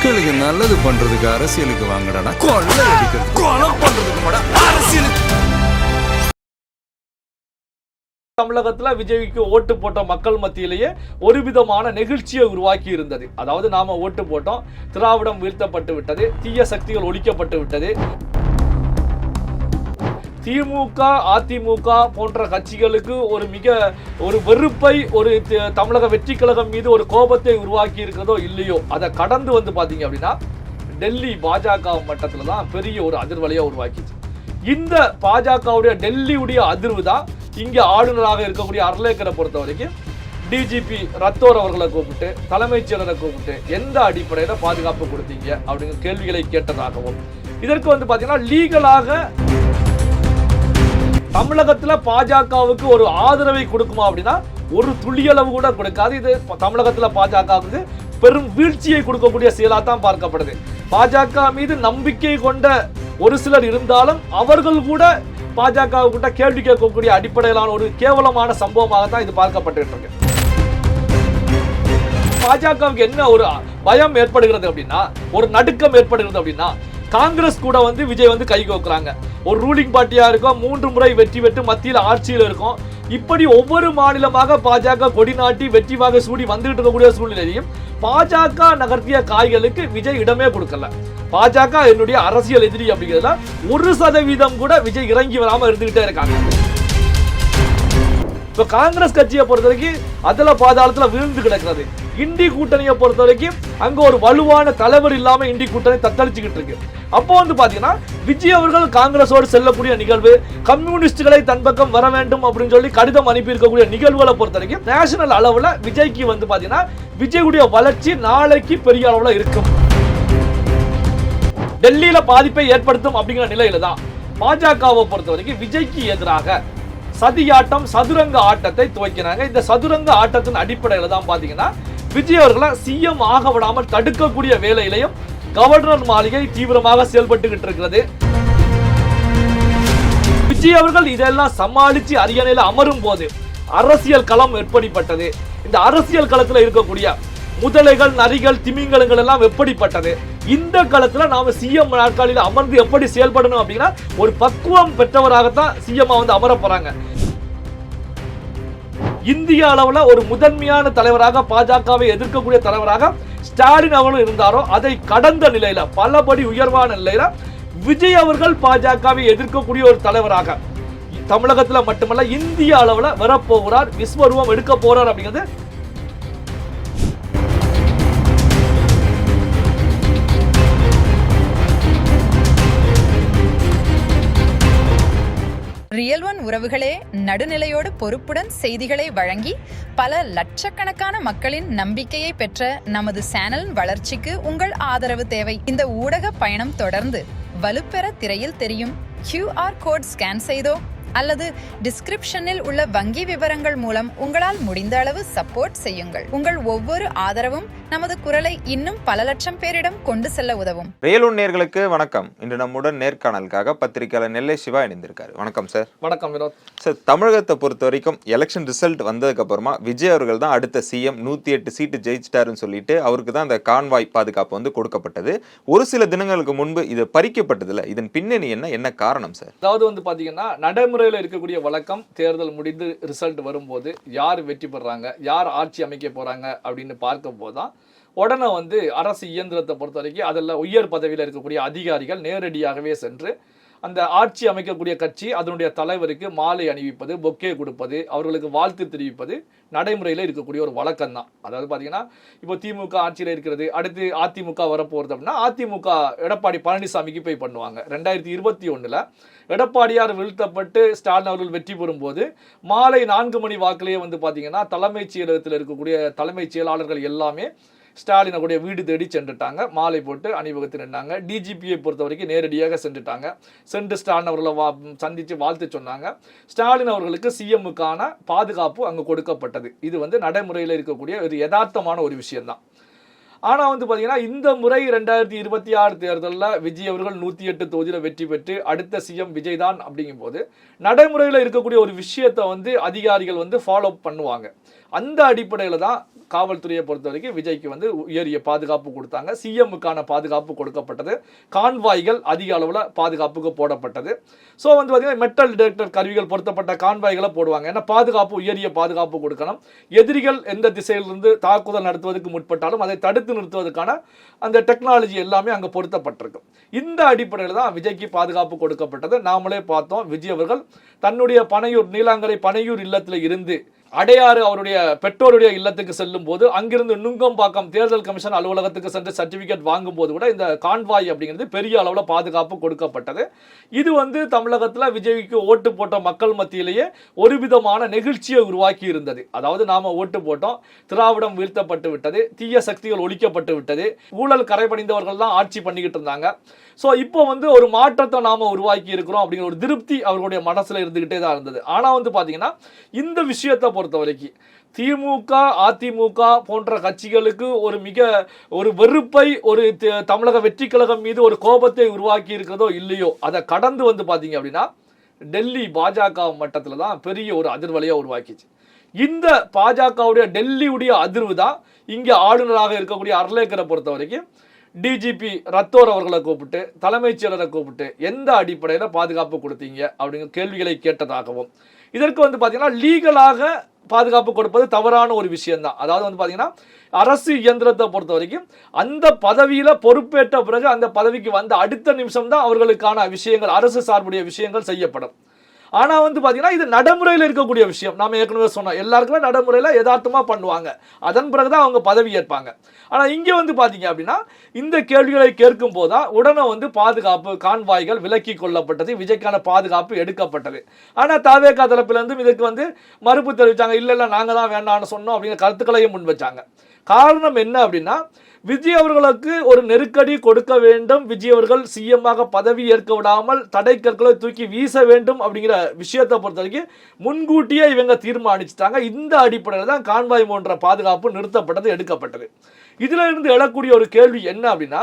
மக்களுக்கு நல்லது பண்றதுக்கு அரசியலுக்கு வாங்கடா, கொள்ளை அடிக்கிறது கொலை பண்றதுக்கு அரசியலுக்கு. தமிழகத்துல விஜய்க்கு ஓட்டு போட்ட மக்கள் மத்தியிலேயே ஒரு விதமான நெகிழ்ச்சியை உருவாக்கி இருந்தது. அதாவது நாம ஓட்டு போட்டோம், திராவிடம் வீழ்த்தப்பட்டு விட்டது, தீய சக்திகள் ஒழிக்கப்பட்டு விட்டது. திமுக அதிமுக போன்ற கட்சிகளுக்கு ஒரு வெறுப்பை ஒரு தமிழக வெற்றி கழகம் மீது ஒரு கோபத்தை உருவாக்கி இருக்கிறதோ இல்லையோ, அதை கடந்து வந்து பாத்தீங்க அப்படின்னா டெல்லி பாஜக மட்டத்துல தான் பெரிய ஒரு அதிர்வலையா உருவாக்கிச்சு. இந்த பாஜகவுடைய டெல்லியுடைய அதிர்வு தான் இங்க ஆளுநராக இருக்கக்கூடிய அர்லேக்கரை பொறுத்த வரைக்கும் டிஜிபி ரத்தோர் அவர்களை கூப்பிட்டு, தலைமைச் செயலரை கூப்பிட்டு எந்த அடிப்படையில பாதுகாப்பு கொடுத்தீங்க அப்படிங்கிற கேள்விகளை கேட்டதாகவும், இதற்கு வந்து பாத்தீங்கன்னா லீகலாக தமிழகத்துல பாஜகவுக்கு ஒரு ஆதரவை கொடுக்குமா அப்படின்னா ஒரு துளியளவு கூட கொடுக்காது. இது தமிழகத்துல பாஜகவுக்கு பெரும் வீழ்ச்சியை கொடுக்கக்கூடிய செயலா தான் பார்க்கப்படுது. பாஜக மீது நம்பிக்கை கொண்ட ஒரு சிலர் இருந்தாலும் அவர்கள் கூட பாஜக கிட்ட கேள்வி கேட்கக்கூடிய அடிப்படையிலான ஒரு கேவலமான சம்பவமாக தான் இது பார்க்கப்பட்டு இருக்கு. பாஜகவுக்கு என்ன ஒரு பயம் ஏற்படுகிறது அப்படின்னா, ஒரு நடுக்கம் ஏற்படுகிறது அப்படின்னா, காங்கிரஸ் கூட வந்து விஜய் வந்து கை கோக்குறாங்க. ஒரு ரூலிங் பார்ட்டியா இருக்கும், 3 முறை வெற்றி பெற்று மத்தியில் ஆட்சியில் இருக்கும். இப்படி ஒவ்வொரு மாநிலமாக பாஜக கொடி நாட்டி வெற்றி வாக சூடி வந்துகிட்டு இருக்கக்கூடிய சூழ்நிலையும் பாஜக நகர்த்திய காய்களுக்கு விஜய் இடமே கொடுக்கல. பாஜக என்னுடைய அரசியல் எதிரி அப்படிங்கிறதுல 1% கூட விஜய் இறங்கி வராம இருந்துகிட்டே இருக்காங்க. இப்ப காங்கிரஸ் கட்சியை பொறுத்த வரைக்கும் அதுல பாதாளத்துல விழுந்து கிடக்கிறது. இண்டி கூட்டணியை பொறுத்த வரைக்கும் அங்க ஒரு வலுவான தலைவர் இல்லாம இண்டி கூட்டணி தத்தளிச்சுக்கிட்டு இருக்கு. அப்போ வந்து பாத்தீங்கன்னா விஜய் அவர்கள் காங்கிரஸோடு செல்லக்கூடிய நிகழ்வு, கம்யூனிஸ்டுகளை தன் பக்கம் வர வேண்டும் அப்படின்னு சொல்லி கடிதம் அனுப்பி இருக்கக்கூடிய நிகழ்வுகளை பொறுத்த வரைக்கும் நேஷனல் அளவுல விஜய்க்கு வந்து பாத்தீங்கன்னா விஜயுடைய வளர்ச்சி நாளைக்கு பெரிய அளவுல இருக்கும். டெல்லியில பாதிப்பை ஏற்படுத்தும் அப்படிங்கிற நிலையில தான் பாஜகவை பொறுத்த வரைக்கும் விஜய்க்கு எதிராக சதியாட்டம், சதுரங்க ஆட்டத்தை துவக்கினாங்க. இந்த சதுரங்க ஆட்டத்தின் அடிப்படையில தான் பாத்தீங்கன்னா விஜய் அவர்களை சிஎம் ஆக விடாமல் தடுக்கக்கூடிய வேலையிலையும் கவர்னர் மாளிகை தீவிரமாக செயல்பட்டுகிட்டு இருக்கிறது. விஜய் அவர்கள் இதெல்லாம் சமாளிச்சு அரியணையில அமரும் போது அரசியல் களம் எப்படிப்பட்டது, இந்த அரசியல் களத்துல இருக்கக்கூடிய முதலைகள், நரிகள், திமிங்கலங்கள் எல்லாம் எப்படிப்பட்டது, இந்த களத்துல நாம சிஎம் நாற்காலியில அமர்ந்து எப்படி செயல்படணும் அப்படின்னா ஒரு பக்குவம் பெற்றவராகத்தான் சிஎம் வந்து அமர போறாங்க. இந்திய அளவுல ஒரு முதன்மையான தலைவராக, பாஜகவை எதிர்க்கக்கூடிய தலைவராக ஸ்டாலின் அவர்களும் இருந்தாரோ அதை கடந்த நிலையில, பலபடி உயர்வான நிலையில விஜய் அவர்கள் பாஜகவை எதிர்க்கக்கூடிய ஒரு தலைவராக தமிழகத்துல மட்டுமல்ல இந்திய அளவுல வரப்போகிறார், விஸ்வரூபம் எடுக்க போறார் அப்படிங்கிறது ரியல் ஒன் உறவுகளே, நடுநிலையோடு பொறுப்புடன் செய்திகளை வழங்கி பல லட்சக்கணக்கான மக்களின் நம்பிக்கையை பெற்ற நமது சேனலின் வளர்ச்சிக்கு உங்கள் ஆதரவு தேவை. இந்த ஊடக பயணம் தொடர்ந்து வலுப்பெற திரையில் தெரியும் QR கோட் ஸ்கேன் செய்தோ அல்லது டிஸ்கிரிப்ஷனில் உள்ள வங்கி விவரங்கள் மூலம் உங்களால் முடிந்த அளவு சப்போர்ட் செய்யுங்கள். உங்கள் ஒவ்வொரு ஆதரவும் நமது குரலை இன்னும் பல லட்சம் பேரிடம் கொண்டு செல்ல உதவும். ரியல் ஒன் நேயர்களுக்கு வணக்கம். இன்று நம்முடன் நேர்காணலுக்காக பத்திரிகையாளர் நெல்லை சிவா இணைந்திருக்காரு. வணக்கம் சார். வணக்கம் வினோத் சார். தமிழகத்தை பொறுத்த வரைக்கும் எலெக்ஷன் ரிசல்ட் வந்ததுக்கு அப்புறமா விஜய் அவர்கள் தான் அடுத்த சிஎம், 108 சீட்டு ஜெயிச்சிட்டாருன்னு சொல்லிட்டு அவருக்கு தான் அந்த கான்வாய் பாதுகாப்பு வந்து கொடுக்கப்பட்டது. ஒரு சில தினங்களுக்கு முன்பு இது பறிக்கப்பட்டதுல இதன் பின்னணி என்ன காரணம் சார்? அதாவது வந்து பாத்தீங்கன்னா நடைமுறையில் இருக்கக்கூடிய வழக்கம், தேர்தல் முடிந்து ரிசல்ட் வரும்போது யார் வெற்றி பெறாங்க, யார் ஆட்சி அமைக்க போறாங்க அப்படின்னு பார்க்கும் போதுதான் உடனே வந்து அரசு இயந்திரத்தை பொறுத்த வரைக்கும் அதில் உயர் பதவியில் இருக்கக்கூடிய அதிகாரிகள் நேரடியாகவே சென்று அந்த ஆட்சி அமைக்கக்கூடிய கட்சி அதனுடைய தலைவருக்கு மாலை அணிவிப்பது, பொக்கே கொடுப்பது, அவர்களுக்கு வாழ்த்து தெரிவிப்பது நடைமுறையில் இருக்கக்கூடிய ஒரு வழக்கம் தான். அதாவது பார்த்தீங்கன்னா இப்போ திமுக ஆட்சியில் இருக்கிறது, அடுத்து அதிமுக வரப்போகிறது அப்படின்னா அதிமுக எடப்பாடி பழனிசாமிக்கு போய் பண்ணுவாங்க. 2021 எடப்பாடியார் வீழ்த்தப்பட்டு ஸ்டாலின் அவர்கள் வெற்றி பெறும்போது மாலை 4 மணி வாக்கிலேயே வந்து பார்த்தீங்கன்னா தலைமைச் செயலகத்தில் இருக்கக்கூடிய தலைமைச் செயலாளர்கள் எல்லாமே ஸ்டாலினுடைய வீடு தேடி சென்றுட்டாங்க, மாலை போட்டு அணிவகுத்து நின்றாங்க. டிஜிபியை பொறுத்த வரைக்கும் நேரடியாக சென்று ஸ்டாலின் அவர்களை சந்தித்து வாழ்த்து சொன்னாங்க. ஸ்டாலின் அவர்களுக்கு சிஎம்முக்கான பாதுகாப்பு அங்கு கொடுக்கப்பட்டது. இது வந்து நடைமுறையில் இருக்கக்கூடிய ஒரு யதார்த்தமான ஒரு விஷயம்தான். ஆனால் வந்து பார்த்தீங்கன்னா இந்த முறை 2026 தேர்தலில் விஜய் அவர்கள் 108 தொகுதியில் வெற்றி பெற்று அடுத்த சிஎம் விஜய் தான் அப்படிங்கும் போது நடைமுறையில் இருக்கக்கூடிய ஒரு விஷயத்தை வந்து அதிகாரிகள் வந்து ஃபாலோ பண்ணுவாங்க. அந்த அடிப்படையில் தான் காவல்துறையை பொறுத்த வரைக்கும் விஜய்க்கு வந்து உயரிய பாதுகாப்பு கொடுத்தாங்க. சிஎம்முக்கான பாதுகாப்பு கொடுக்கப்பட்டது. கான்வாய்கள் அதிக அளவில் பாதுகாப்புக்கு போடப்பட்டது. ஸோ வந்து பார்த்தீங்கன்னா மெட்டல் டிடெக்டர் கருவிகள் பொருத்தப்பட்ட கான்வாய்களை போடுவாங்க. ஏன்னா பாதுகாப்பு உயரிய பாதுகாப்பு கொடுக்கணும். எதிரிகள் எந்த திசையிலிருந்து தாக்குதல் நடத்துவதற்கு முற்பட்டாலும் அதை தடுத்து நிறுத்துவதற்கான அந்த டெக்னாலஜி எல்லாமே அங்கே பொருத்தப்பட்டிருக்கும். இந்த அடிப்படையில் தான் விஜய்க்கு பாதுகாப்பு கொடுக்கப்பட்டது. நாமளே பார்த்தோம், விஜய் அவர்கள் தன்னுடைய பனையூர் நீலாங்கரை பனையூர் இல்லத்தில் இருந்து அடையாறு அவருடைய பெற்றோருடைய இல்லத்துக்கு செல்லும் போது அங்கிருந்து நுங்கம்பாக்கம் தேர்தல் கமிஷன் அலுவலகத்துக்கு சென்று சர்டிபிகேட் வாங்கும் போது கூட இந்த கான்வாய் அப்படிங்கிறது பெரிய அளவில் பாதுகாப்பு கொடுக்கப்பட்டது. இது வந்து தமிழகத்தில் விஜய்க்கு ஓட்டு போட்ட மக்கள் மத்தியிலேயே ஒரு விதமான நெகிழ்ச்சியை உருவாக்கி இருந்தது. அதாவது நாம ஓட்டு போட்டோம், திராவிடம் வீழ்த்தப்பட்டு விட்டது, தீய சக்திகள் ஒழிக்கப்பட்டு விட்டது, ஊழல் கரைபடிந்தவர்கள் தான் ஆட்சி பண்ணிக்கிட்டு இருந்தாங்க. ஸோ இப்போ வந்து ஒரு மாற்றத்தை நாம உருவாக்கி இருக்கிறோம் அப்படிங்கிற ஒரு திருப்தி அவர்களுடைய மனசுல இருந்துகிட்டே தான் இருந்தது. ஆனா வந்து பாத்தீங்கன்னா இந்த விஷயத்தை பொறுத்த வரைக்கும் திமுக அதிமுக போன்ற கட்சிகளுக்கு ஒரு வெறுப்பை ஒரு தமிழக வெற்றி கழகம் மீது ஒரு கோபத்தை உருவாக்கி இருக்கிறதோ இல்லையோ, அதை கடந்து வந்து பாத்தீங்க அப்படின்னா டெல்லி பாஜக மட்டத்தில் தான் பெரிய ஒரு அதிர்வலையை உருவாக்கிச்சு. இந்த பாஜகவுடைய டெல்லியுடைய அதிர்வு தான் இங்கே ஆளுநராக இருக்கக்கூடிய அர்லேக்கரை பொறுத்த வரைக்கும் டிஜிபி ரத்தோர் அவர்களை கூப்பிட்டு தலைமைச் செயலரை கூப்பிட்டு எந்த அடிப்படையில் பாதுகாப்பு கொடுத்தீங்க அப்படிங்கிற கேள்விகளை கேட்டதாகவும், இதற்கு வந்து பார்த்தீங்கன்னா லீகலாக பாதுகாப்பு கொடுப்பது தவறான ஒரு விஷயம்தான். அதாவது வந்து பார்த்தீங்கன்னா அரசு இயந்திரத்தை பொறுத்த வரைக்கும் அந்த பதவியில் பொறுப்பேற்ற பிறகு அந்த பதவிக்கு வந்த அடுத்த நிமிஷம் தான் அவர்களுக்கான விஷயங்கள் அரசு சார்புடைய விஷயங்கள் செய்யப்படும். ஆனால் வந்து பார்த்தீங்கன்னா இது நடைமுறையில் இருக்கக்கூடிய விஷயம். நாம் ஏற்கனவே சொன்னோம், எல்லாருக்குமே நடைமுறையில் யதார்த்தமாக பண்ணுவாங்க, அதன் பிறகுதான் அவங்க பதவி ஏற்பாங்க. ஆனால் இங்கே வந்து பார்த்தீங்க அப்படின்னா இந்த கேள்விகளை கேட்கும் போதுதான் உடனே வந்து பாதுகாப்பு கான்வாய்கள் விலக்கி கொள்ளப்பட்டது, விஜய்க்கான பாதுகாப்பு எடுக்கப்பட்டது. ஆனால் தவேகா தரப்பிலிருந்தும் இதுக்கு வந்து மறுப்பு தெரிவித்தாங்க. இல்லை நாங்கள் தான் வேண்டாம்னு சொன்னோம் அப்படிங்கிற கருத்துக்களையும் முன் வச்சாங்க. காரணம் என்ன அப்படின்னா விஜய் அவர்களுக்கு ஒரு நெருக்கடி கொடுக்க வேண்டும், விஜய் அவர்கள் சிஎம்மாக பதவி ஏற்க விடாமல் தடை கற்களை தூக்கி வீச வேண்டும் அப்படிங்கிற விஷயத்தை பொறுத்த வரைக்கும் முன்கூட்டியே இவங்க தீர்மானிச்சுட்டாங்க. இந்த அடிப்படையில் தான் கான்வாய் போன்ற பாதுகாப்பு நிறுத்தப்பட்டது, எடுக்கப்பட்டது. இதுல இருந்து எழக்கூடிய ஒரு கேள்வி என்ன அப்படின்னா,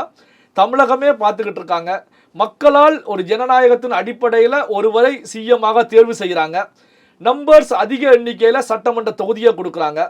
தமிழகமே பார்த்துக்கிட்டு இருக்காங்க, மக்களால் ஒரு ஜனநாயகத்தின் அடிப்படையில் ஒருவரை சிஎம்மாக தேர்வு செய்கிறாங்க, நம்பர்ஸ் அதிக எண்ணிக்கையில் சட்டமன்ற தொகுதியை கொடுக்குறாங்க.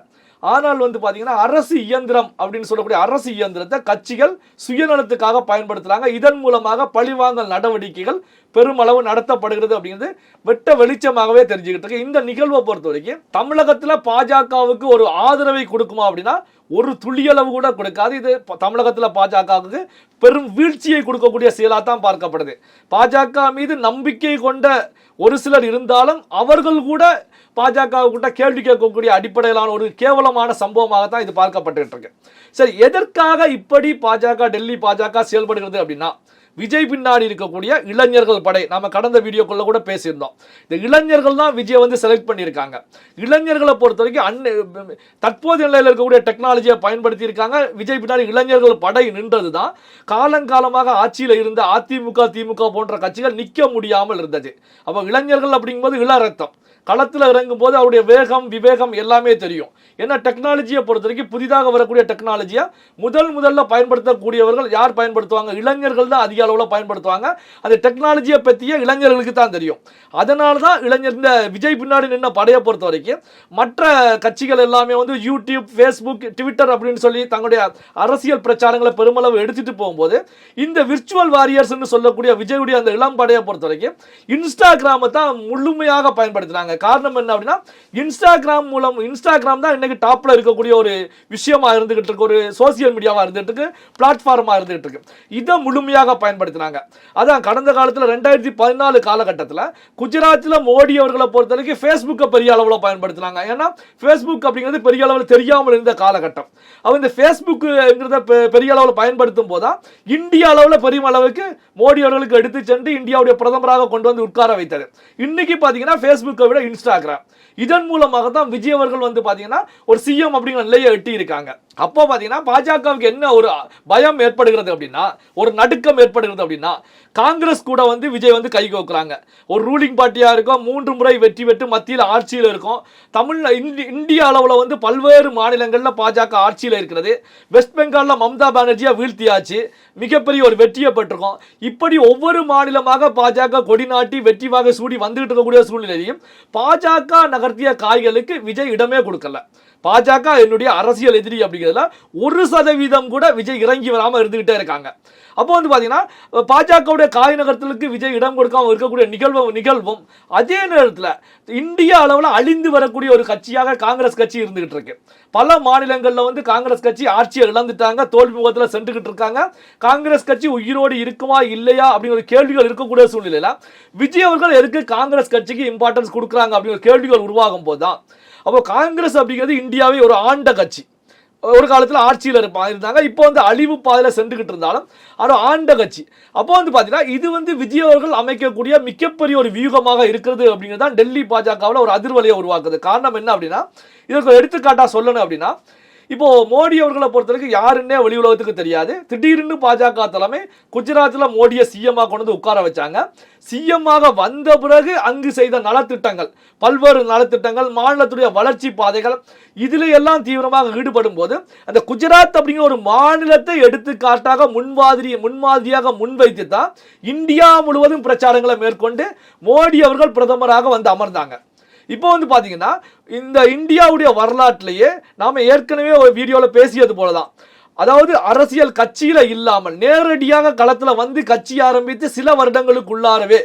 ஆனால் வந்து பார்த்தீங்கன்னா அரசு இயந்திரம் அப்படின்னு சொல்லக்கூடிய அரசு இயந்திரத்தை கட்சிகள் சுயநலத்துக்காக பயன்படுத்துகிறாங்க. இதன் மூலமாக பழிவாங்கல் நடவடிக்கைகள் பெருமளவு நடத்தப்படுகிறது அப்படிங்கிறது வெட்ட வெளிச்சமாகவே தெரிஞ்சுக்கிட்டு இருக்கு. இந்த நிகழ்வை பொறுத்த வரைக்கும் தமிழகத்தில் பாஜகவுக்கு ஒரு ஆதரவை கொடுக்குமா அப்படின்னா ஒரு துளியளவு கூட கொடுக்காது. இது தமிழகத்தில் பாஜகவுக்கு பெரும் வீழ்ச்சியை கொடுக்கக்கூடிய செயலாக தான் பார்க்கப்படுது. பாஜக மீது நம்பிக்கை கொண்ட ஒரு சிலர் இருந்தாலும் அவர்கள் கூட பாஜக கிட்ட கேள்வி கேட்கக்கூடிய அடிப்படையிலான ஒரு கேவலமான சம்பவமாகத்தான் இது பார்க்கப்பட்டு இருக்கு. சரி, எதற்காக இப்படி பாஜக டெல்லி பாஜக செயல்படுகிறது அப்படின்னா விஜய் பின்னாடி இருக்கக்கூடிய இளைஞர்கள் படை, நாம கடந்த வீடியோக்குள்ள கூட பேசியிருந்தோம். இந்த இளைஞர்கள் தான் விஜய் வந்து செலக்ட் பண்ணியிருக்காங்க. இளைஞர்களை பொறுத்த வரைக்கும் தற்போதைய நிலையில் இருக்கக்கூடிய டெக்னாலஜியை பயன்படுத்தி இருக்காங்க. விஜய் பின்னாடி இளைஞர்கள் படை நின்றது தான் காலங்காலமாக ஆட்சியில் இருந்த அதிமுக திமுக போன்ற கட்சிகள் நிற்க முடியாமல் இருந்தது. அப்போ இளைஞர்கள் அப்படிங்கும்போது இள ரத்தம் களத்தில் இறங்கும் போது அவருடைய வேகம் விவேகம் எல்லாமே தெரியும். ஏன்னா டெக்னாலஜியை பொறுத்த வரைக்கும் புதிதாக வரக்கூடிய டெக்னாலஜியை முதல்ல பயன்படுத்தக்கூடியவர்கள் யார் பயன்படுத்துவாங்க? இளைஞர்கள் தான் அதிக அளவில் பயன்படுத்துவாங்க. அந்த டெக்னாலஜியை பற்றிய இளைஞர்களுக்கு தான் தெரியும். அதனால தான் இந்த விஜய் பின்னாடி நின்ன படையை பொறுத்த வரைக்கும் மற்ற கட்சிகள் எல்லாமே வந்து யூடியூப், ஃபேஸ்புக், ட்விட்டர் அப்படின்னு சொல்லி தங்களுடைய அரசியல் பிரச்சாரங்களை பெருமளவு எடுத்துட்டு போகும்போது இந்த விர்ச்சுவல் வாரியர்ஸ் சொல்லக்கூடிய விஜயுடைய அந்த இளம் படையை பொறுத்த வரைக்கும் இன்ஸ்டாகிராமை தான் முழுமையாக பயன்படுத்தினாங்க. காரணம் என்ன அப்படின்னா இன்ஸ்டாகிராம் தான் இன்னைக்கு டாப்ல இருக்கக்கூடிய ஒரு விஷயமா இருந்துகிட்டு இருக்கு, ஒரு சோசியல் மீடியாவா இருந்துட்டு இருக்கு, பிளாட்ஃபார்மா இருந்துட்டு இருக்கு. இதை முழுமையாக பயன்படுத்தினாங்க. அதான் கடந்த காலத்தில் 2014 காலகட்டத்தில் குஜராத்தில் மோடி அவர்களை பொறுத்த வரைக்கும் ஃபேஸ்புக்கை பெரிய அளவில் பயன்படுத்தினாங்க. ஏன்னா ஃபேஸ்புக் அப்படிங்கிறது பெரிய அளவில் தெரியாமல் இருந்த காலகட்டம். அவங்க இந்த ஃபேஸ்புக்குங்கிறத பெரிய அளவில் பயன்படுத்தும் போதுதான் இந்திய அளவில் பெரிய அளவுக்கு மோடி அவர்களுக்கு எடுத்து சென்று இந்தியாவுடைய பிரதமராக கொண்டு வந்து உட்கார வைத்தது. இன்னைக்கு பாத்தீங்கன்னா ஃபேஸ்புக்கை விட இன்ஸ்டாகிராம். இதன் மூலமாக தான் விஜய் அவர்கள் வந்து பாத்தீங்கன்னா ஒரு சிஎம் அப்படிங்கிற நிலையை எட்டி இருக்காங்க. அப்போ பாத்தீங்கன்னா பாஜகவுக்கு என்ன ஒரு பயம் ஏற்படுகிறது அப்படின்னா, ஒரு நடுக்கம் ஏற்படுகிறது அப்படின்னா, காங்கிரஸ் கூட வந்து விஜய் வந்து கை கோக்குறாங்க. ஒரு ரூலிங் பார்ட்டியா இருக்கும், 3 முறை வெற்றி பெற்று மத்தியில் ஆட்சியில் இருக்கும். இந்திய அளவில் வந்து பல்வேறு மாநிலங்களில் பாஜக ஆட்சியில் இருக்கிறது. வெஸ்ட் பெங்காலில் மம்தா பானர்ஜியா வீழ்த்தியாச்சு, மிகப்பெரிய ஒரு வெற்றியை பெற்றிருக்கோம். இப்படி ஒவ்வொரு மாநிலமாக பாஜக கொடி நாட்டி வெற்றி வாகை சூடி வந்துகிட்டு இருக்கக்கூடிய சூழ்நிலையும் பாஜக நகர்த்திய காய்களுக்கு விஜய் இடமே கொடுக்கல. பாஜக என்னுடைய அரசியல் எதிரி அப்படிங்கிறதுல 1% கூட விஜய் இறங்கி வராம இருந்துகிட்டே இருக்காங்க. அப்போ வந்து பாத்தீங்கன்னா பாஜகவுடைய காய் நகர்த்தலுக்கு விஜய் இடம் கொடுக்காம இருக்கக்கூடிய நிகழ்வும் அதே நேரத்தில் இந்திய அளவில் அழிந்து வரக்கூடிய ஒரு கட்சியாக காங்கிரஸ் கட்சி இருந்துகிட்டு இருக்கு. பல மாநிலங்கள்ல வந்து காங்கிரஸ் கட்சி ஆட்சியை இழந்துட்டாங்க, தோல்வி முகத்தில் சென்றுகிட்டு இருக்காங்க. காங்கிரஸ் கட்சி உயிரோடு இருக்குமா இல்லையா அப்படிங்கிற கேள்விகள் இருக்கக்கூடிய சூழ்நிலையில விஜய் அவர்கள் எதுக்கு காங்கிரஸ் கட்சிக்கு இம்பார்ட்டன்ஸ் கொடுக்குறாங்க அப்படிங்கிற கேள்விகள் உருவாகும் போதுதான் அப்போ காங்கிரஸ் அப்படிங்கிறது இந்தியாவை ஒரு ஆண்ட கட்சி, ஒரு காலத்தில் ஆட்சியில் இருந்தாங்க, இப்போ வந்து அழிவு பாதையில் சென்றுகிட்டு இருந்தாலும் அது ஆண்ட கட்சி. அப்போ வந்து பார்த்தீங்கன்னா இது வந்து விஜய் அவர்கள் அமைக்கக்கூடிய மிகப்பெரிய ஒரு வியூகமாக இருக்கிறது அப்படிங்கிறது தான் டெல்லி பாஜகவில் ஒரு அதிர்வலையை உருவாக்குது. காரணம் என்ன அப்படின்னா, இதற்கு எடுத்துக்காட்டாக சொல்லணும் அப்படின்னா, இப்போ மோடி அவர்களை பொறுத்தவரைக்கும் யாருன்னே வெளி உலகத்துக்கு தெரியாது. திடீர்னு பாஜக தலைமை குஜராத்தில் மோடியை சிஎம்மாக கொண்டு வந்து உட்கார வச்சாங்க. சிஎம்மாக வந்த பிறகு அங்கு செய்த நலத்திட்டங்கள், பல்வேறு நலத்திட்டங்கள், மாநிலத்துடைய வளர்ச்சி பாதைகள், இதுல எல்லாம் தீவிரமாக ஈடுபடும் போது அந்த குஜராத் அப்படிங்கிற ஒரு மாநிலத்தை எடுத்துக்காட்டாக முன்மாதிரியாக முன்வைத்து தான் இந்தியா முழுவதும் பிரச்சாரங்களை மேற்கொண்டு மோடி அவர்கள் பிரதமராக வந்து அமர்ந்தாங்க. இப்போ வந்து பாத்தீங்கன்னா இந்த இந்தியாவுடைய வரலாற்றிலேயே நாம ஏற்கனவே ஒரு வீடியோவில் பேசியது போலதான், அதாவது அரசியல் கட்சியில இல்லாமல் நேரடியாக களத்துல வந்து கட்சி ஆரம்பித்து சில வருடங்களுக்குள்ளாரவே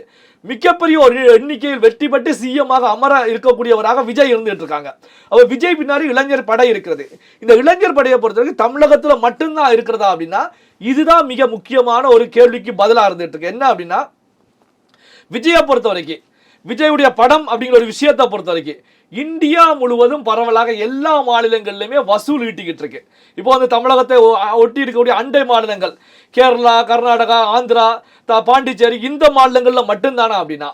மிகப்பெரிய ஒரு எண்ணிக்கையில் வெற்றி பெற்று சிஎம்மாக அமர இருக்கக்கூடியவராக விஜய் இருந்துட்டு இருக்காங்க. அவர் விஜய் பின்னாடி இளைஞர் படை இருக்கிறது. இந்த இளைஞர் படையை பொறுத்தவரைக்கும் தமிழகத்துல மட்டும்தான் இருக்கிறதா அப்படின்னா இதுதான் மிக முக்கியமான ஒரு கேள்விக்கு பதிலாக இருந்துட்டு இருக்கு. என்ன அப்படின்னா, விஜயை பொறுத்த வரைக்கும் விஜயுடைய படம் அப்படிங்கிற ஒரு விஷயத்தை பொறுத்த வரைக்கும் இந்தியா முழுவதும் பரவலாக எல்லா மாநிலங்களிலுமே வசூல் ஈட்டிக்கிட்டு இருக்கு. இப்போ வந்து தமிழகத்தை ஒட்டி இருக்கக்கூடிய அண்டை மாநிலங்கள் கேரளா, கர்நாடகா, ஆந்திரா, பாண்டிச்சேரி இந்த மாநிலங்களில் மட்டும்தானா அப்படின்னா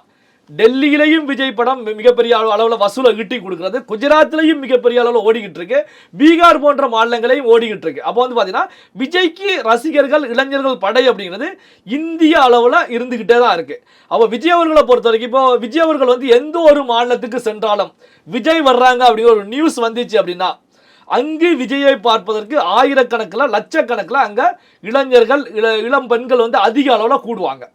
டெல்லியிலையும் விஜய் படம் மிகப்பெரிய அளவில் வசூலை ஈட்டி கொடுக்கிறது, குஜராத்லையும் மிகப்பெரிய அளவில் ஓடிக்கிட்டு இருக்கு, பீகார் போன்ற மாநிலங்களையும் ஓடிக்கிட்டு இருக்கு. அப்போ வந்து பார்த்தீங்கன்னா விஜய்க்கு ரசிகர்கள் இளைஞர்கள் படை அப்படிங்கிறது இந்திய அளவில் இருந்துகிட்டே தான் இருக்கு. அப்போ விஜய் அவர்களை பொறுத்த வரைக்கும் இப்போ விஜய் அவர்கள் வந்து எந்த ஒரு மாநிலத்துக்கு சென்றாலும் விஜய் வர்றாங்க அப்படிங்கிற ஒரு நியூஸ் வந்துச்சு அப்படின்னா அங்கு விஜயை பார்ப்பதற்கு ஆயிரக்கணக்கில் லட்சக்கணக்கில் அங்கே இளைஞர்கள் இளம் பெண்கள் வந்து அதிக அளவில் கூடுவாங்க.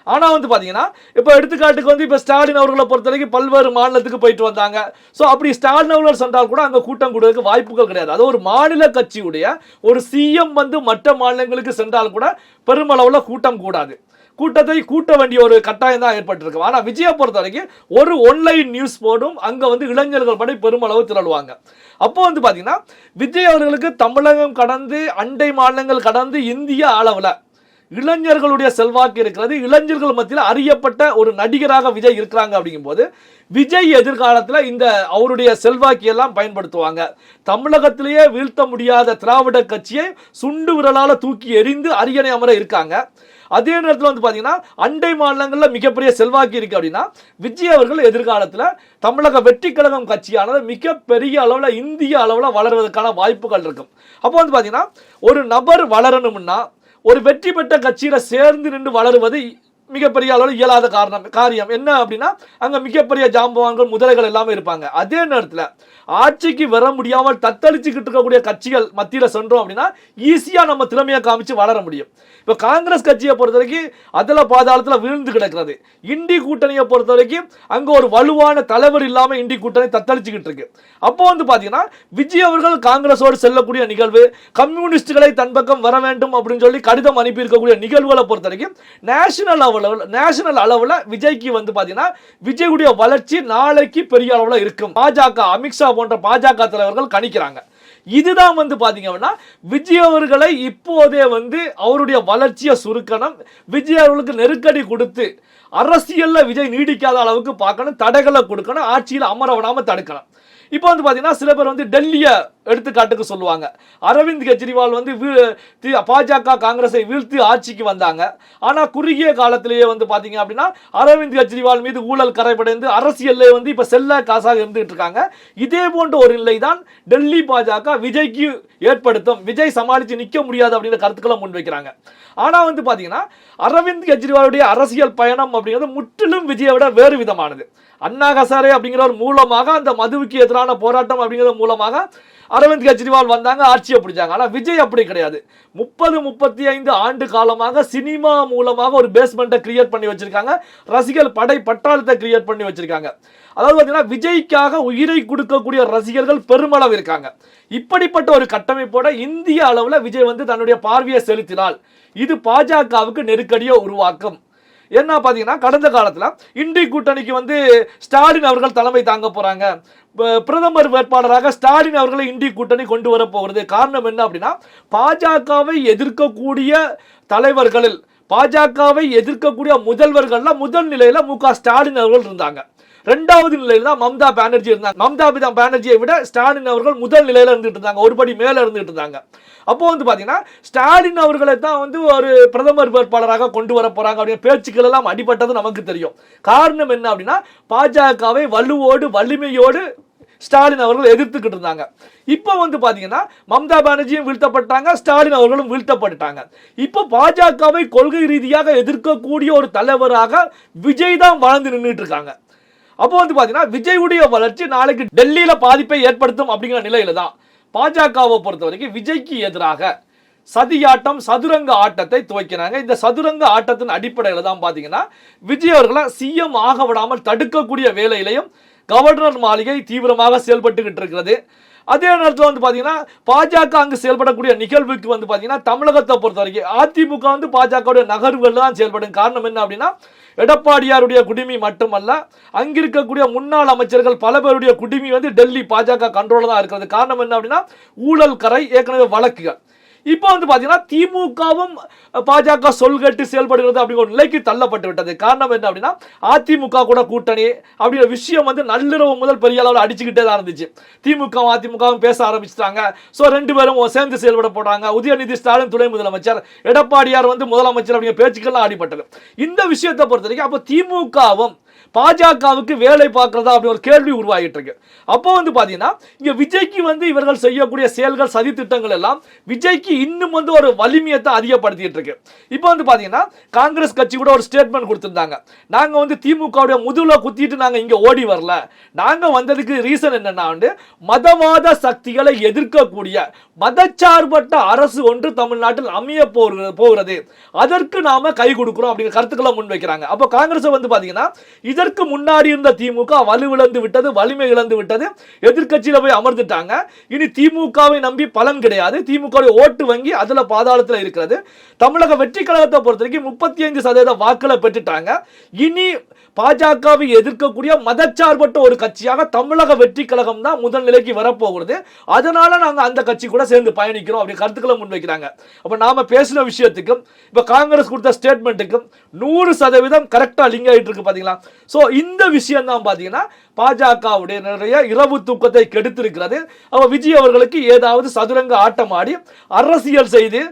ஆனால் வந்து பார்த்தீங்கன்னா இப்போ எடுத்துக்காட்டுக்கு வந்து இப்போ ஸ்டாலின் அவர்களை பொறுத்த வரைக்கும் பல்வேறு மாநிலத்துக்கு போயிட்டு வந்தாங்க. ஸோ அப்படி ஸ்டாலின் அவர்கள் சென்றால் கூட அங்கே கூட்டம் கூடுவதற்கு வாய்ப்புகள் கிடையாது. அது ஒரு மாநில கட்சியுடைய ஒரு சிஎம் வந்து மற்ற மாநிலங்களுக்கு சென்றால் கூட பெருமளவில் கூட்டம் கூடாது, கூட்டத்தை கூட்ட வேண்டிய ஒரு கட்டாயம் தான் ஏற்பட்டிருக்கு. ஆனால் விஜயை பொறுத்த வரைக்கும் ஒரு ஒன்லைன் நியூஸ் போடும் அங்கே வந்து இளைஞர்கள் படை பெருமளவு திரளுவாங்க. அப்போ வந்து பார்த்தீங்கன்னா விஜய் அவர்களுக்கு தமிழகம் கடந்து அண்டை மாநிலங்கள் கடந்து இந்திய அளவில் இளைஞர்களுடைய செல்வாக்கு இருக்கிறது, இளைஞர்கள் மத்தியில் அறியப்பட்ட ஒரு நடிகராக விஜய் இருக்கிறாங்க. அப்படிங்கும்போது விஜய் எதிர்காலத்தில் இந்த அவருடைய செல்வாக்கி எல்லாம் பயன்படுத்துவாங்க. தமிழகத்திலேயே வீழ்த்த முடியாத திராவிட கட்சியை சுண்டு விரலால தூக்கி எறிந்து அரியணை அமர இருக்காங்க. அதே நேரத்தில் வந்து பார்த்தீங்கன்னா அண்டை மாநிலங்களில் மிகப்பெரிய செல்வாக்கு இருக்கு அப்படின்னா விஜய் அவர்கள் எதிர்காலத்தில் தமிழக வெற்றி கழகம் கட்சியானது மிகப்பெரிய அளவில் இந்திய அளவில் வளர்வதற்கான வாய்ப்புகள் இருக்கும். அப்போ வந்து பார்த்தீங்கன்னா ஒரு நபர் வளரணும்னா ஒரு வெற்றி பெற்ற கட்சியில சேர்ந்து நின்று வளருவது மிகப்பெரிய அளவில் இயலாத காரியம். என்ன அப்படின்னா அங்க மிகப்பெரிய ஜாம்பவான்கள் முதலைகள் எல்லாமே இருப்பாங்க. அதே நேரத்தில் ஆட்சிக்கு வர முடியாமல் தத்தளிச்சுக்கிட்டு இருக்கக்கூடிய கட்சிகள் மத்தியில் சென்றோம் அப்படின்னா ஈஸியா நம்ம திறமையை காமிச்சு வளர முடியும். இப்போ காங்கிரஸ் கட்சியை பொறுத்த வரைக்கும் அதில் பாதாளத்தில் விழுந்து கிடக்கிறது. இண்டி கூட்டணியை பொறுத்த வரைக்கும் அங்க ஒரு வலுவான தலைவர் இல்லாம இண்டி கூட்டணி தத்தளிச்சுக்கிட்டு இருக்கு. அப்போ வந்து பாத்தீங்கன்னா விஜய் அவர்கள் காங்கிரஸோடு செல்லக்கூடிய நிகழ்வு, கம்யூனிஸ்டுகளை தன் பக்கம் வர வேண்டும் அப்படின்னு சொல்லி கடிதம் அனுப்பி இருக்கக்கூடிய நிகழ்வுகளை பொறுத்த வரைக்கும் நேஷனல் அளவில் விஜய்க்கு வந்து பாத்தீங்கன்னா விஜயுடைய வளர்ச்சி நாளைக்கு பெரிய அளவில் இருக்கும். பாஜக அமித்ஷா போன்ற பாஜக தலைவர்கள் கணிக்கிறாங்க. இதுதான் வந்து பாத்தீங்கன்னா விஜய் அவர்களை இப்போதே வந்து அவருடைய வளர்ச்சியை சுருக்கணும், விஜய் அவர்களுக்கு நெருக்கடி கொடுத்து அரசியல்ல விஜய் நீடிக்காத அளவுக்கு பார்க்கணும், தடைகளை கொடுக்கணும், ஆட்சியில் அமர விடாம தடுக்கணும். இப்போ வந்து பாத்தீங்கன்னா சில பேர் வந்து டெல்லியை எடுத்துக்காட்டுக்கு சொல்லுவாங்க. அரவிந்த் கெஜ்ரிவால் வந்து பாஜக காங்கிரஸை வீழ்த்தி ஆட்சிக்கு வந்தாங்க. ஆனா குறுகிய காலத்திலேயே வந்து பாத்தீங்க அப்படின்னா அரவிந்த் கெஜ்ரிவால் மீது ஊழல் கரைபடைந்து அரசியல்ல வந்து இப்ப செல்ல காசாக இருந்துட்டு இருக்காங்க. இதே போன்ற ஒரு நிலை தான் டெல்லி பாஜக விஜய்க்கு ஏற்படுத்தும், விஜய் சமாளிச்சு நிக்க முடியாது அப்படின்ற கருத்துக்களை முன்வைக்கிறாங்க. ஆனா வந்து பாத்தீங்கன்னா அரவிந்த் கெஜ்ரிவாலுடைய அரசியல் பயணம் அப்படிங்கிறது முற்றிலும் விஜயை விட வேறு விதமானது. அண்ணா ஹசாரே அப்படிங்கிற மூலமாக அந்த மதுவுக்கு எதிரான போராட்டம் அப்படிங்கிறது மூலமாக அரவிந்த் கெஜ்ரிவால் வந்தாங்க, ஆட்சியை பிடிச்சாங்க. ஆனா விஜய் அப்படி கிடையாது. 35 ஆண்டு காலமாக சினிமா மூலமாக ஒரு பேஸ்மெண்ட்டை கிரியேட் பண்ணி வச்சிருக்காங்க, ரசிகர் பட்டாளத்தை கிரியேட் பண்ணி வச்சிருக்காங்க. அதாவது பார்த்தீங்கன்னா விஜய்க்காக உயிரை கொடுக்கக்கூடிய ரசிகர்கள் பெருமளவு இருக்காங்க. இப்படிப்பட்ட ஒரு கட்டமைப்போட இந்திய அளவில் விஜய் வந்து தன்னுடைய பார்வையை செலுத்தினால் இது பாஜகவுக்கு நெருக்கடியை உருவாக்கும். என்ன பார்த்தீங்கன்னா, கடந்த காலத்தில் இண்டி கூட்டணிக்கு வந்து ஸ்டாலின் அவர்கள் தலைமை தாங்க போறாங்க, பிரதமர் வேட்பாளராக ஸ்டாலின் அவர்களை இண்டி கூட்டணி கொண்டு வர போகிறது. காரணம் என்ன அப்படின்னா, பாஜகவை எதிர்க்கக்கூடிய தலைவர்களில் பாஜகவை எதிர்க்கக்கூடிய முதல்வர்கள்ல முதல் நிலையில மு.க. ஸ்டாலின் அவர்கள் இருந்தாங்க. இரண்டாவது நிலையில தான் மம்தா பானர்ஜி இருந்தாங்க. மம்தா பானர்ஜியை விட ஸ்டாலின் அவர்கள் முதல் நிலையில இருந்துட்டு இருந்தாங்க, ஒருபடி மேல இருந்துட்டு இருந்தாங்க. அப்போ வந்து பாத்தீங்கன்னா ஸ்டாலின் அவர்களை தான் வந்து ஒரு பிரதமர் வேட்பாளராக கொண்டு வர போறாங்க அப்படின்னு பேச்சுக்கள் எல்லாம் அடிபட்டது நமக்கு தெரியும். காரணம் என்ன அப்படின்னா, பாஜகவை வலுவோடு வலிமையோடு ஸ்டாலின் அவர்கள் எதிர்த்துக்கிட்டு இருந்தாங்க. இப்போ வந்து பாத்தீங்கன்னா மம்தா பானர்ஜியும் வீழ்த்தப்பட்டாங்க, ஸ்டாலின் அவர்களும் வீழ்த்தப்பட்டாங்க. இப்போ பாஜகவை கொள்கை ரீதியாக எதிர்க்கக்கூடிய ஒரு தலைவராக விஜய் தான் வளர்ந்து நின்றுட்டு இருக்காங்க. அப்போ வந்து பாத்தீங்கன்னா விஜயுடைய வளர்ச்சி நாளைக்கு டெல்லியில பாதிப்பை ஏற்படுத்தும் அப்படிங்கிற நிலையில தான் பாஜகவை பொறுத்த வரைக்கும் விஜய்க்கு எதிராக சதியாட்டம், சதுரங்க ஆட்டத்தை துவக்கினாங்க. இந்த சதுரங்க ஆட்டத்தின் அடிப்படையில் தான் பாத்தீங்கன்னா விஜய் அவர்களை சிஎம் ஆக விடாமல் தடுக்கக்கூடிய வேலையிலையும் கவர்னர் மாளிகை தீவிரமாக செயல்பட்டுக்கிட்டு இருக்கிறது. அதே நேரத்தில் வந்து பாத்தீங்கன்னா பாஜக அங்கு செயல்படக்கூடிய நிகழ்வுக்கு வந்து பாத்தீங்கன்னா தமிழகத்தை பொறுத்த வரைக்கும் அதிமுக வந்து பாஜகவுடைய நகர்வுகள் தான் செயல்படும். காரணம் என்ன அப்படின்னா, எடப்பாடியாருடைய குடிமி மட்டுமல்ல, அங்கிருக்கக்கூடிய முன்னாள் அமைச்சர்கள் பல பேருடைய குடிமி வந்து டெல்லி பாஜக கண்ட்ரோல தான் இருக்கிறது. காரணம் என்ன அப்படின்னா, ஊழல் கரை, ஏற்கனவே வழக்குகள். இப்போ வந்து பாத்தீங்கன்னா திமுகவும் பாஜக சொல்கட்டு செயல்படுகிறது அப்படிங்கிற நிலைக்கு தள்ளப்பட்டு விட்டது. காரணம் என்ன அப்படின்னா, அதிமுக கூட கூட்டணி அப்படிங்கிற விஷயம் வந்து நள்ளிரவு முதல் பெரிய அளவில் அடிச்சுக்கிட்டே தான் இருந்துச்சு. திமுக அதிமுகவும் பேச ஆரம்பிச்சுட்டாங்க. ஸோ ரெண்டு பேரும் சேர்ந்து செயல்பட போறாங்க. உதயநிதி ஸ்டாலின் துணை முதலமைச்சர், எடப்பாடியார் வந்து முதலமைச்சர் அப்படிங்கிற பேச்சுக்கள்லாம் அடிபட்டது. இந்த விஷயத்தை பொறுத்த வரைக்கும் அப்போ திமுகவும் பாஜகவுக்கு வேலை பார்க்கிறதா அப்படி ஒரு கேள்வி உருவாகிட்டு இருக்கு. அப்போ வந்து பாத்தீங்கன்னா இங்க விஜய்க்கு வந்து இவர்கள் செய்யக்கூடிய செயல்கள், சதி திட்டங்கள் எல்லாம் விஜய்க்கு இன்னும் வந்து ஒரு வலிமையத்தை அதிகப்படுத்திட்டு இருக்கு. இப்போ வந்து பாத்தீங்கன்னா காங்கிரஸ் கட்சி கூட ஒரு ஸ்டேட்மெண்ட் கொடுத்திருந்தாங்க, நாங்க வந்து திமுகவுடைய முதுகுல குத்திட்டு நாங்க இங்க ஓடி வரல, நாங்க வந்ததுக்கு ரீசன் என்னன்னா வந்து மதவாத சக்திகளை எதிர்க்கக்கூடிய மதச்சார்பற்ற அரசு ஒன்று தமிழ்நாட்டில் அமைய போகிறது, அதற்கு நாம கை கொடுக்கிறோம் அப்படிங்கிற கருத்துக்களை முன்வைக்கிறாங்க. அப்போ காங்கிரஸ் வந்து பாத்தீங்கன்னா இதற்கு முன்னாடி இருந்த திமுக வலுவிழந்து விட்டது, வலிமை இழந்து விட்டது, எதிர்க்கட்சியில போய் அமர்ந்துட்டாங்க. இனி திமுகவை நம்பி பலன் கிடையாது, திமுக ஓட்டு வங்கி அதுல பாதாளத்தில் இருக்கிறது. தமிழக வெற்றி கழகத்தை பொறுத்த வரைக்கும் 35% வாக்குகளை பெற்றுட்டாங்க. இனி பாஜகவை எதிர்க்கக்கூடிய மதச்சார்பற்ற ஒரு கட்சியாக தமிழக வெற்றி கழகம் தான் முதல் நிலைக்கு வரப்போகிறது. அதனால நாங்க அந்த கட்சி கூட சேர்ந்து பயணிக்கிறோம் அப்படி கருத்துக்களை முன்வைக்கிறாங்க. அப்ப நாம பேசின விஷயத்துக்கும் இப்ப காங்கிரஸ் கொடுத்த ஸ்டேட்மெண்ட்டுக்கும் 100% கரெக்டா லிங்க் ஆயிட்டு இருக்கு பாத்தீங்களா. சோ இந்த விஷயம் தான் பாத்தீங்கன்னா பாஜகவுடைய நிறைய இரவு தூக்கத்தை கெடுத்திருக்கிறது. விஜய் அவர்களுக்கு ஏதாவது சதுரங்க ஆட்டம் ஆடி அரசியல் செய்து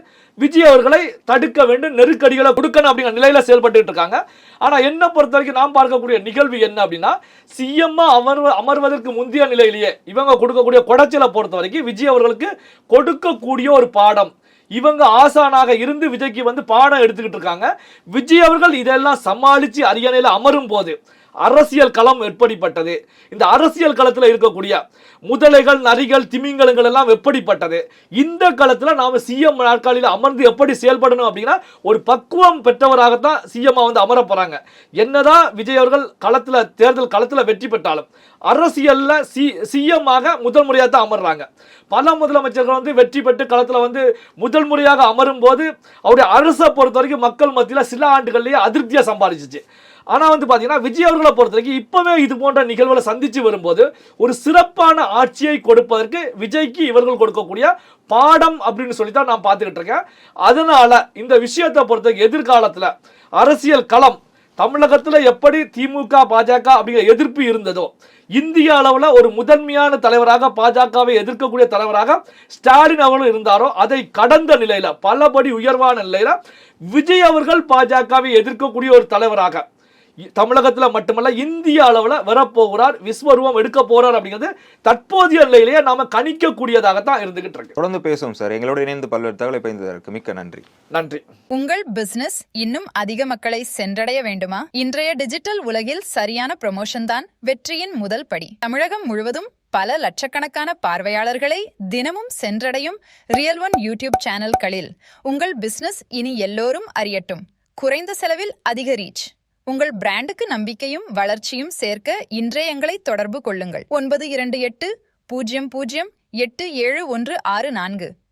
விஜய் அவர்களை தடுக்க வேண்டும், நெருக்கடிகளை கொடுக்கணும் அப்படிங்கிற நிலையில செயல்பட்டு இருக்காங்க. ஆனா என்ன பொறுத்த வரைக்கும் நாம் பார்க்கக்கூடிய நிகழ்வு என்ன அப்படின்னா, சிஎம் அமர்வதற்கு முந்தைய நிலையிலேயே இவங்க கொடுக்கக்கூடிய குடைச்சலை பொறுத்த வரைக்கும் விஜய் அவர்களுக்கு கொடுக்கக்கூடிய ஒரு பாடம், இவங்க ஆசானாக இருந்து விஜய்க்கு வந்து பாடம் எடுத்துக்கிட்டு இருக்காங்க. விஜய் அவர்கள் இதெல்லாம் சமாளிச்சு அரியணையில அமரும் போது அரசியல் களம் எப்படிப்பட்டது, இந்த அரசியல் களத்தில் இருக்கக்கூடிய முதலைகள், நரிகள், திமிங்கலங்கள் எல்லாம் எப்படிப்பட்டது, இந்த களத்தில் நாம சிஎம் நாற்காலியில் அமர்ந்து எப்படி செயல்படணும் அப்படின்னா ஒரு பக்குவம் பெற்றவராகத்தான் சிஎம் வந்து அமர போறாங்க. என்னதான் விஜய் அவர்கள் தேர்தல் களத்தில் வெற்றி பெற்றாலும் அரசியல்ல சிஎம் ஆக முதல் முறையாக தான் அமர்றாங்க. பல முதலமைச்சர்கள் வந்து வெற்றி பெற்று களத்தில் வந்து முதல் முறையாக அமரும் போது அவருடைய அரசை பொறுத்த வரைக்கும் மக்கள் மத்தியில் சில ஆண்டுகள்லேயே அதிருப்தியை சம்பாதிச்சிச்சு. ஆனா வந்து பாத்தீங்கன்னா விஜய் அவர்களை பொறுத்த வரைக்கும் இப்பவே இது போன்ற நிகழ்வுகளை சந்திச்சு வரும்போது ஒரு சிறப்பான ஆட்சியை கொடுப்பதற்கு விஜய்க்கு இவர்கள் கொடுக்கக்கூடிய பாடம் அப்படின்னு சொல்லித்தான் நான் பார்த்துக்கிட்டு இருக்கேன். அதனால இந்த விஷயத்தை பொறுத்த எதிர்காலத்துல அரசியல் களம் தமிழகத்துல எப்படி திமுக பாஜக அப்படிங்கிற எதிர்ப்பு இருந்ததோ, இந்திய அளவுல ஒரு முதன்மையான தலைவராக பாஜகவை எதிர்க்கக்கூடிய தலைவராக ஸ்டாலின் அவர்கள் இருந்தாரோ, அதை கடந்த நிலையில பலபடி உயர்வான நிலையில விஜய் அவர்கள் பாஜகவை எதிர்க்கக்கூடிய ஒரு தலைவராக தமிழகத்துல மட்டுமல்ல இந்திய அளவுல வரப்போகிறார், விஸ்வரூபம் எடுக்க போறார் அப்படிங்கிறது தற்போதைய நிலையிலேயே நாம கணிக்கக்கூடியதாகத்தான் இருந்துகிட்டு இருக்கு. தொடர்ந்து பேசுவோம் சார். எங்களோட இணைந்து பல்வேறு தகவலை பயந்ததற்கு மிக்க நன்றி. நன்றி. உங்கள் பிசினஸ் இன்னும் அதிக மக்களை சென்றடைய வேண்டுமா? இன்றைய டிஜிட்டல் உலகில் சரியான ப்ரமோஷன் தான் வெற்றியின் முதல் படி. தமிழகம் முழுவதும் பல லட்சக்கணக்கான பார்வையாளர்களை தினமும் சென்றடையும் ரியல் ஒன் யூடியூப் சேனல்களில் உங்கள் பிசினஸ் இனி எல்லோரும் அறியட்டும். குறைந்த செலவில் அதிக ரீச். உங்கள் பிராண்டுக்கு நம்பிக்கையும் வளர்ச்சியும் சேர்க்க இன்றே எங்களை தொடர்பு கொள்ளுங்கள். 9280087164